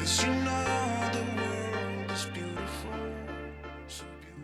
'Cause you know the world is beautiful, so beautiful.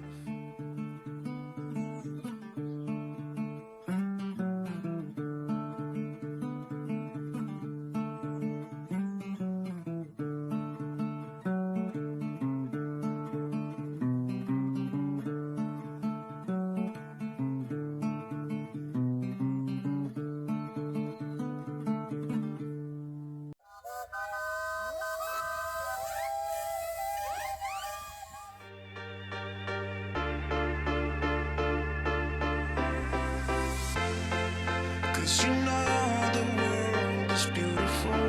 Cause you know the world is beautiful,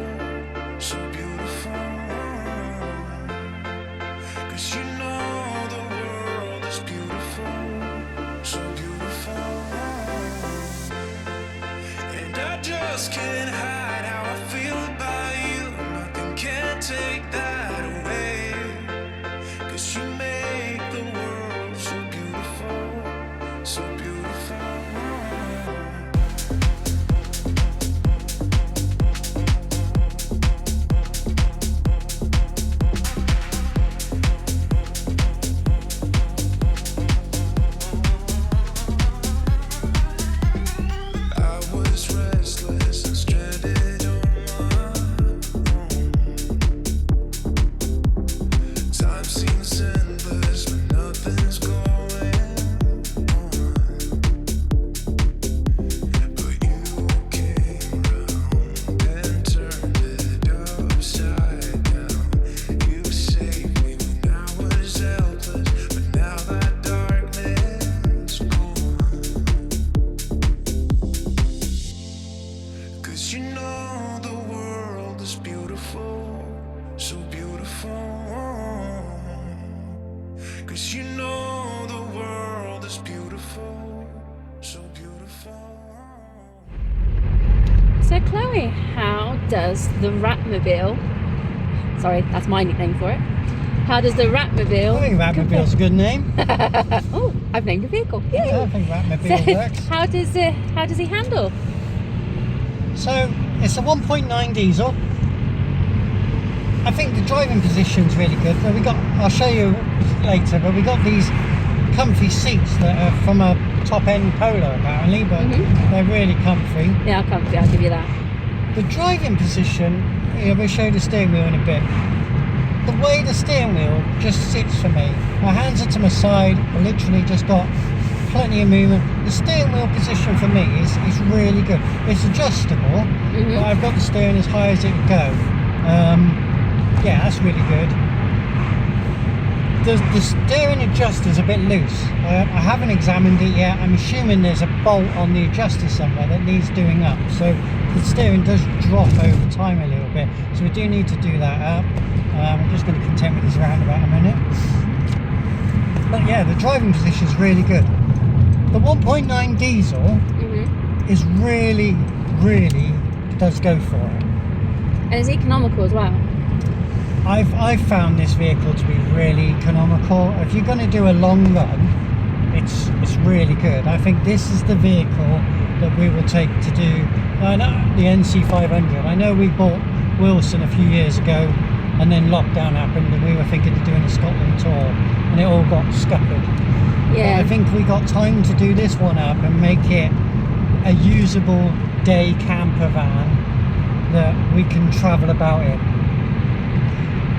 so beautiful. Cause you know the world is beautiful, so beautiful. And I just can't hide how I feel about you. Nothing can take that away. Cause you make the world so beautiful, so beautiful. So Chloe, how does the Ratmobile, sorry, that's my nickname for it. How does the Ratmobile? I think Ratmobile's a good name. Oh, I've named a vehicle. Yay. Yeah, I think Ratmobile works. How does he handle? So it's a 1.9 diesel. I think the driving position's really good. But I'll show you later, but we got these comfy seats that are from a top-end Polo apparently, but they're really comfy. Yeah, comfy, I'll give you that. The driving position, we'll show you the steering wheel in a bit. The way the steering wheel just sits for me, my hands are to my side, I literally just got plenty of movement. The steering wheel position for me is really good. It's adjustable, but I've got the steering as high as it can go. Yeah, that's really good. The steering adjuster's a bit loose. I haven't examined it yet. I'm assuming there's a bolt on the adjuster somewhere that needs doing up. So the steering does drop over time a little bit. So we do need to do that up. I'm just going to contend with this roundabout a minute. But yeah, the driving position's really good. The 1.9 diesel is really does go for it. And it's economical as well. I've found this vehicle to be really economical. If you're going to do a long run, it's really good. I think this is the vehicle that we will take to do the NC500. I know we bought Wilson a few years ago, and then lockdown happened, and we were thinking of doing a Scotland tour, and it all got scuppered. Yeah. But I think we got time to do this one up and make it a usable day camper van that we can travel about in.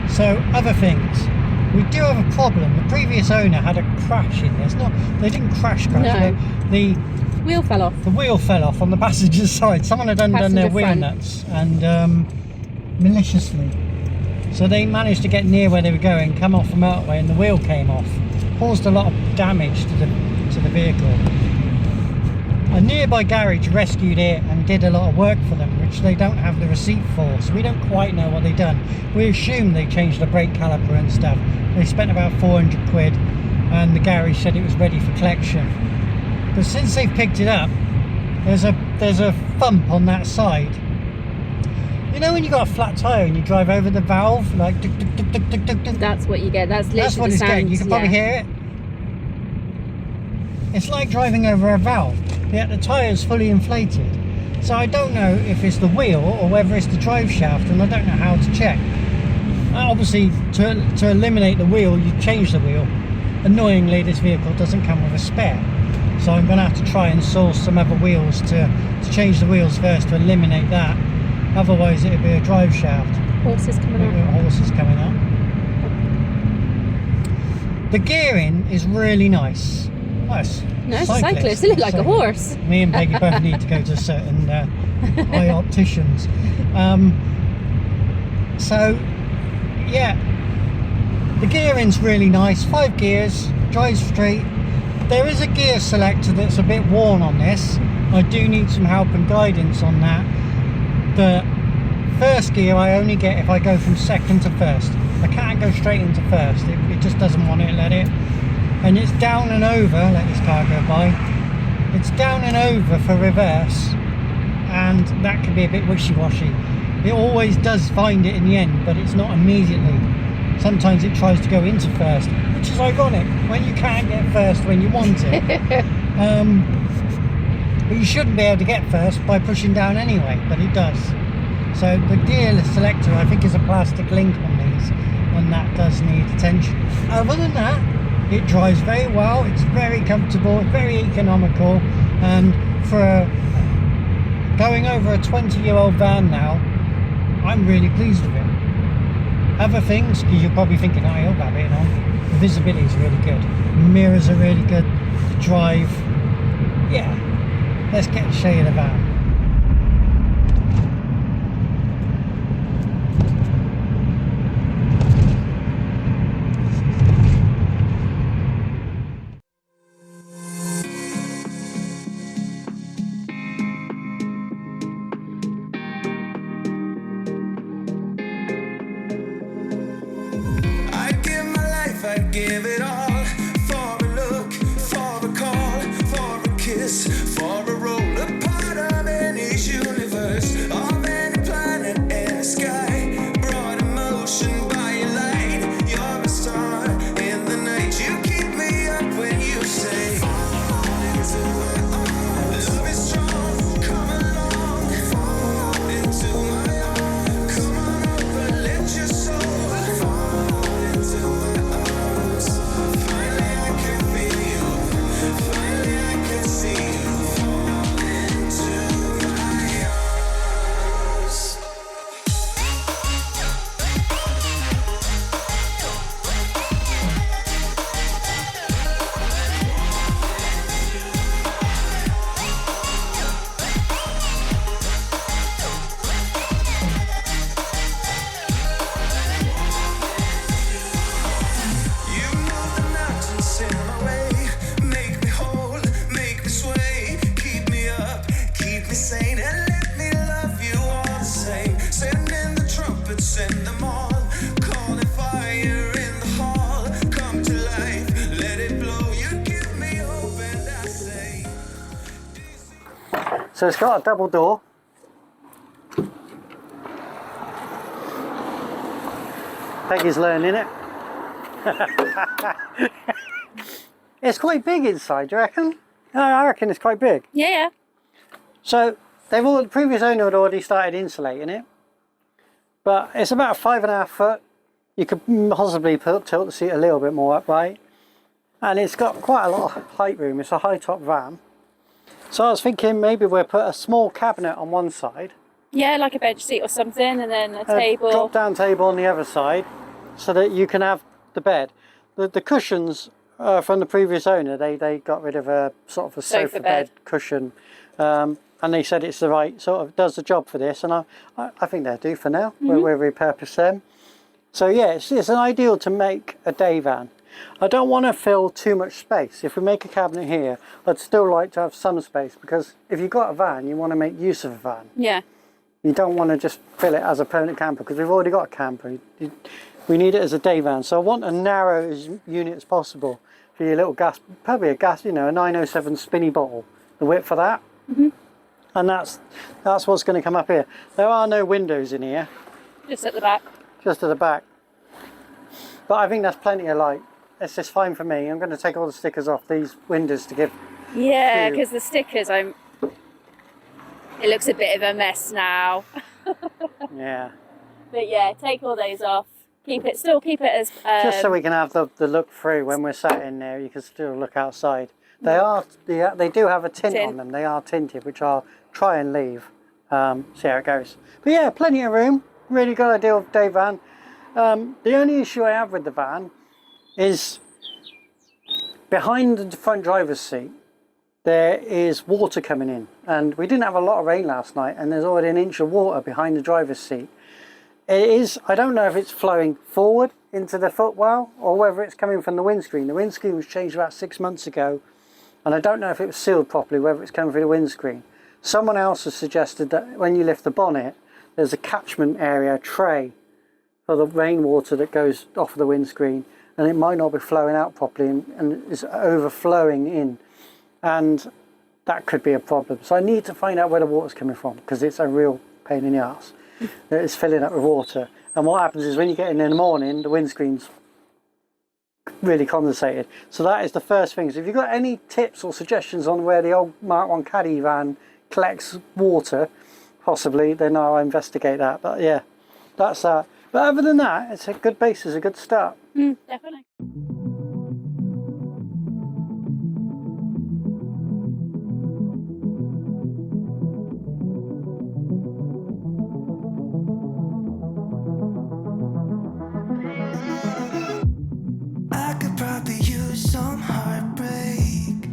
So other things, we do have a problem. The previous owner had a crash in this. They didn't crash. No. The wheel fell off. The wheel fell off on the passenger's side. Someone had undone their wheel nuts and maliciously. So they managed to get near where they were going, come off the motorway, and the wheel came off. Caused a lot of damage to the vehicle. A nearby garage rescued it and did a lot of work for them, which they don't have the receipt for, so we don't quite know what they've done. We assume they changed the brake caliper and stuff. They spent about 400 quid and the garage said it was ready for collection. But since they've picked it up, there's a thump on that side. You know when you got a flat tyre and you drive over the valve, like tuk, tuk, tuk, tuk, tuk, tuk, tuk. That's what you get. That's what it's getting. You can probably hear it. It's like driving over a valve, yet the tyre is fully inflated. So I don't know if it's the wheel or whether it's the drive shaft, and I don't know how to check. Obviously, to eliminate the wheel, you change the wheel. Annoyingly, this vehicle doesn't come with a spare, so I'm going to have to try and source some other wheels to change the wheels first to eliminate that. Otherwise, it'll be a drive shaft. Horses coming out. Horses coming out. The gearing is really nice. Nice. No, it's a cyclist. It looks like a horse. Me and Peggy both need to go to certain eye opticians. So, yeah, the gearing's really nice. 5 gears, drives straight. There is a gear selector that's a bit worn on this. I do need some help and guidance on that. The first gear I only get if I go from second to first. I can't go straight into first. It just doesn't want it, let it. And it's down and over, let this car go by. It's down and over for reverse, and that can be a bit wishy-washy. It always does find it in the end, but it's not immediately. Sometimes it tries to go into first, which is ironic when you can't get first when you want it. But you shouldn't be able to get first by pushing down anyway, but it does. So the gear selector, I think, is a plastic link on these, and that does need attention. Other than that, it drives very well. It's very comfortable, very economical, and for going over a 20-year-old van now, I'm really pleased with it. Other things, because you're probably thinking, oh, you'll have it on. The visibility is really good. Mirrors are really good. The drive, yeah. Let's get a shade of the van. I'd give it all for a look, for a call, for a kiss, for a roll, a part of any universe, of any planet in the sky, brought in motion by your light. You're a star in the night. You keep me up when you say, fall into my arms. Love is strong, come along, fall into my arms. Come on over, let your soul fall into my arms. Finally I can feel you, finally I can see you. Fall into my arms. You move the mountains in my way, make me whole, make me sway, keep me up, keep me sane, and let me love you all the same. Send in the trumpets, send them all, calling fire in the hall. Come to life, let it blow. You give me hope, and I say. So it's got a double door. Peggy's learning it. It's quite big inside, do you reckon? I reckon it's quite big. Yeah. So the previous owner had already started insulating it, but it's about 5.5 foot. You could possibly tilt the seat a little bit more upright, and it's got quite a lot of height room. It's a high top van. So I was thinking maybe we'll put a small cabinet on one side, Yeah, like a bench seat or something, and then a a table. drop down table on the other side, so that you can have the bed. The cushions from the previous owner, they got rid of a sort of a sofa bed cushion, and they said it's the right sort of does the job for this, and I think they'll do for now. We'll repurpose them. So yeah, it's an ideal to make a day van. I don't want to fill too much space. If we make a cabinet here, I'd still like to have some space, because if you've got a van, you want to make use of a van. Yeah. You don't want to just fill it as a permanent camper, because we've already got a camper. We need it as a day van, so I want a narrow unit as possible for your little gas, probably a 907 spinny bottle, the width for that. And that's what's going to come up here. There are no windows in here, Just at the back. just at the back. But I think that's plenty of light. It's just fine for me. I'm going to take all the stickers off these windows to give. Yeah, Cute. because the stickers, it looks a bit of a mess now. Yeah. But yeah, take all those off. keep it as just so we can have the look through when we're sat in there. You can still look outside. They do have a tint on them. They are tinted, which I'll try and leave. See how it goes. But yeah, plenty of room. Really good idea of day van. The only issue I have with the van is behind the front driver's seat there is water coming in, and we didn't have a lot of rain last night, and there's already an inch of water behind the driver's seat. I don't know if it's flowing forward into the footwell or whether it's coming from the windscreen. The windscreen was changed about 6 months ago, and I don't know if it was sealed properly, whether it's coming through the windscreen. Someone else has suggested that when you lift the bonnet, there's a catchment area tray for the rainwater that goes off of the windscreen, and it might not be flowing out properly and is overflowing in, and that could be a problem. So I need to find out where the water's coming from, because it's a real pain in the arse that it's filling up with water. And what happens is when you get in the morning, the windscreen's really condensated. So that is the first thing. So if you've got any tips or suggestions on where the old Mark 1 Caddy van collects water, possibly, then I'll investigate that. But yeah, that's that. But other than that, it's a good basis, a good start. Definitely. I could probably use some heartbreak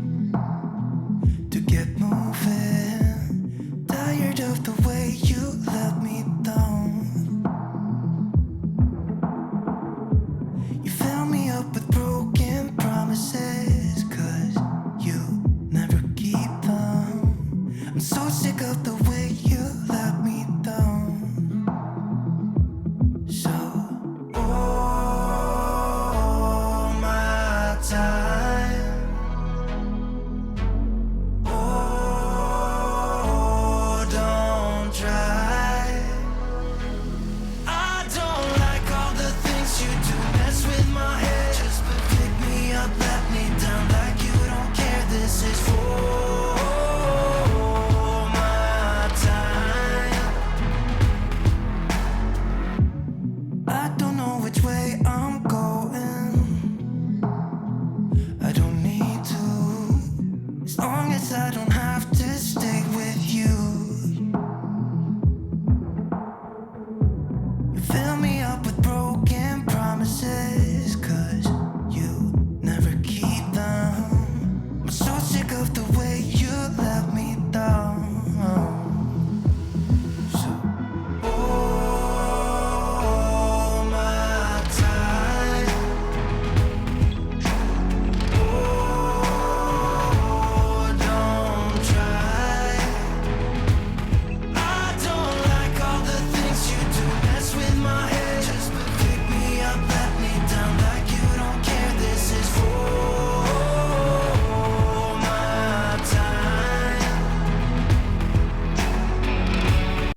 to get moving. Tired of the way you let me down. You fill me up with broken promises, 'cause you never keep them. I'm so sick of the way you let me down. So all my time, oh, don't try. I don't like all the things you do, mess with my head. Just pick me up, let me down like you don't care. This is for my time. I don't know which way I'm going. I don't need to, as long as I don't have to stay with you. You fill me up with broken promises.